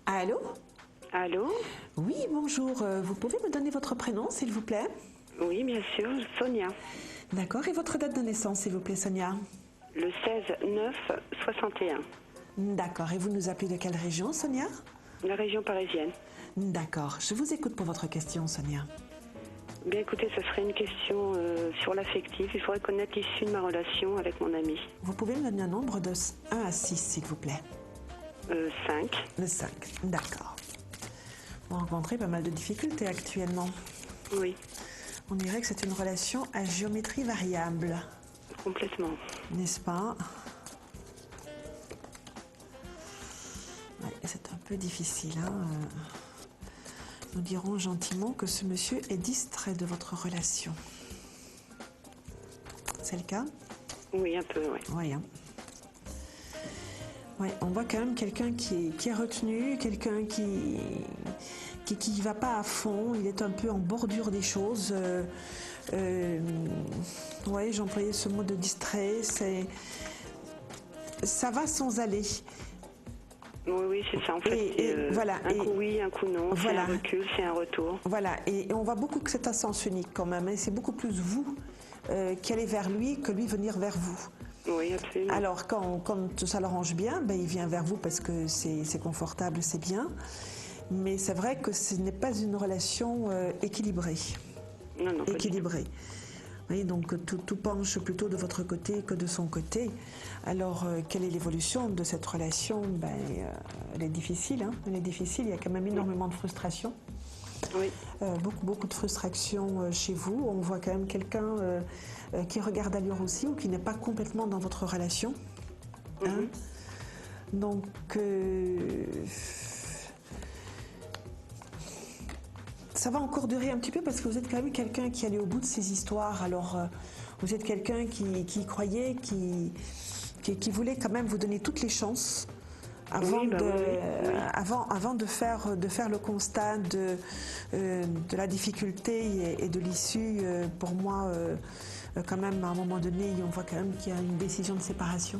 Allô? Allô? Oui, bonjour. Vous pouvez me donner votre prénom, s'il vous plaît? Oui, bien sûr, Sonia. D'accord. Et votre date de naissance, s'il vous plaît, Sonia? Le 16-9-61. D'accord. Et vous nous appelez de quelle région, Sonia? La région parisienne. D'accord. Je vous écoute pour votre question, Sonia. Bien écoutez, ce serait une question sur l'affectif. Il faudrait connaître l'issue de ma relation avec mon ami. Vous pouvez me donner un nombre de 1 à 6, s'il vous plaît? 5. Le 5. D'accord. Vous rencontrez pas mal de difficultés actuellement. Oui, On dirait que c'est une relation à géométrie variable, complètement. n'est-ce pas? Ouais, c'est un peu difficile, hein. Nous dirons gentiment que ce monsieur est distrait de votre relation. C'est le cas? Oui, un peu, oui. Oui, hein. Ouais, on voit quand même quelqu'un qui est retenu, quelqu'un qui va pas à fond, il est un peu en bordure des choses. Ouais, j'employais ce mot de distrait, ça va sans aller. Oui, c'est ça. En fait, voilà, un coup oui, un coup non. voilà. C'est un recul, c'est un retour. Voilà, et on voit beaucoup que c'est un sens unique quand même, et c'est beaucoup plus vous qui allez vers lui que lui venir vers vous. Oui, absolument. Alors, quand ça l'arrange bien, ben, il vient vers vous parce que c'est confortable, c'est bien. Mais c'est vrai que ce n'est pas une relation équilibrée. Non, pas du tout. Équilibrée. Oui, donc tout penche plutôt de votre côté que de son côté. Alors, quelle est l'évolution de cette relation? Ben, elle est difficile, hein. Elle est difficile, il y a quand même énormément de frustration. Oui. Beaucoup de frustration chez vous. On voit quand même quelqu'un qui regarde ailleurs aussi ou qui n'est pas complètement dans votre relation. Hein? Donc, ça va encore durer un petit peu parce que vous êtes quand même quelqu'un qui allait au bout de ses histoires. Alors, vous êtes quelqu'un qui y croyait, qui voulait quand même vous donner toutes les chances. Avant, Oui, avant de faire le constat de la difficulté et de l'issue, pour moi, quand même, à un moment donné, on voit quand même qu'il y a une décision de séparation.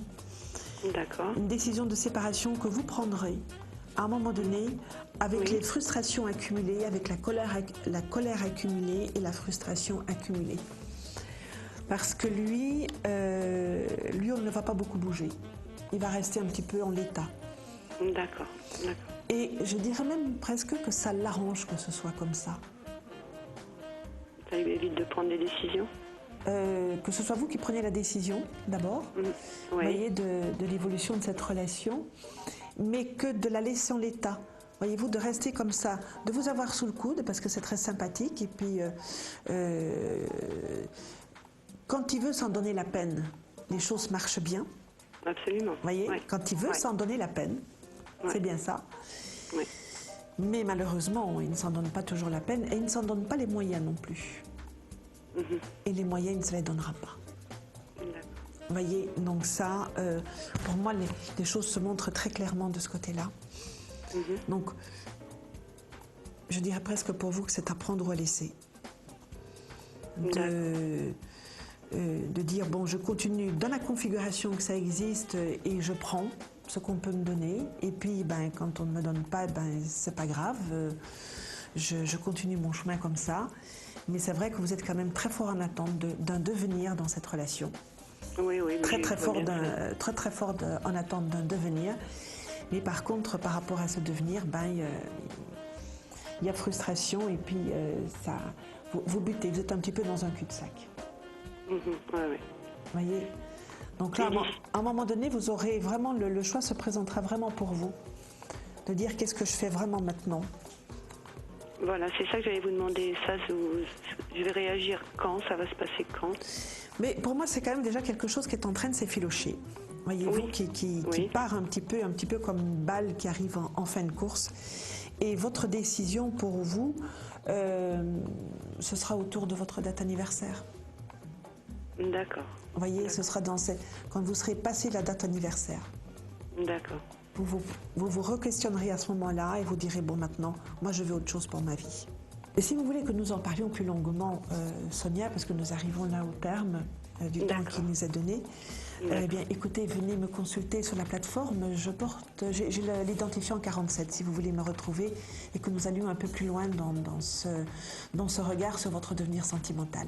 D'accord. Une décision de séparation que vous prendrez à un moment donné, avec les frustrations accumulées, avec la colère accumulée et la frustration accumulée. Parce que lui, on ne va pas beaucoup bouger. Il va rester un petit peu en l'état. D'accord. Et je dirais même presque que ça l'arrange que ce soit comme ça. Ça lui évite de prendre des décisions? Que ce soit vous qui preniez la décision, d'abord, Oui. voyez, de l'évolution de cette relation, mais que de la laisser en l'état. Voyez-vous, de rester comme ça, de vous avoir sous le coude, parce que c'est très sympathique, et puis quand il veut s'en donner la peine, les choses marchent bien. Absolument. Voyez, quand il veut s'en donner la peine, c'est bien ça. Oui. Mais malheureusement, il ne s'en donne pas toujours la peine, et il ne s'en donne pas les moyens non plus. Et les moyens, il ne se les donnera pas. Vous voyez, donc ça, pour moi, les choses se montrent très clairement de ce côté-là. Donc, je dirais presque pour vous que c'est à prendre ou à laisser. De dire, bon, je continue dans la configuration que ça existe et je prends ce qu'on peut me donner. Et puis, ben, quand on ne me donne pas, ben, c'est pas grave. Je continue mon chemin comme ça. Mais c'est vrai que vous êtes quand même très fort en attente d'un devenir dans cette relation. Oui. Très fort en attente d'un devenir. Mais par contre, par rapport à ce devenir, ben, il y a frustration et puis vous butez, vous êtes un petit peu dans un cul-de-sac. Oui. Vous voyez? Donc là, à un moment donné, vous aurez vraiment, le choix se présentera vraiment pour vous. De dire qu'est-ce que je fais vraiment maintenant. Voilà, c'est ça que j'allais vous demander. Ça, je vais réagir quand? Ça va se passer quand? Mais pour moi, c'est quand même déjà quelque chose qui est en train de s'effilocher. Voyez-vous, qui part un petit peu comme une balle qui arrive en fin de course. Et votre décision pour vous, ce sera autour de votre date anniversaire. D'accord. Vous voyez, ce sera quand vous serez passé la date anniversaire. D'accord. Vous vous re-questionnerez à ce moment-là et vous direz, bon, maintenant, moi, je veux autre chose pour ma vie. Et si vous voulez que nous en parlions plus longuement, Sonia, parce que nous arrivons là au terme, du temps qu'il nous a donné. Eh bien, écoutez, venez me consulter sur la plateforme. J'ai l'identifiant 47 si vous voulez me retrouver et que nous allions un peu plus loin dans ce regard sur votre devenir sentimental.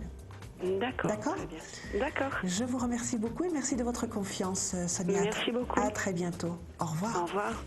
D'accord. D'accord. D'accord. Je vous remercie beaucoup et merci de votre confiance, Sonia. Merci beaucoup. À très bientôt. Au revoir. Au revoir.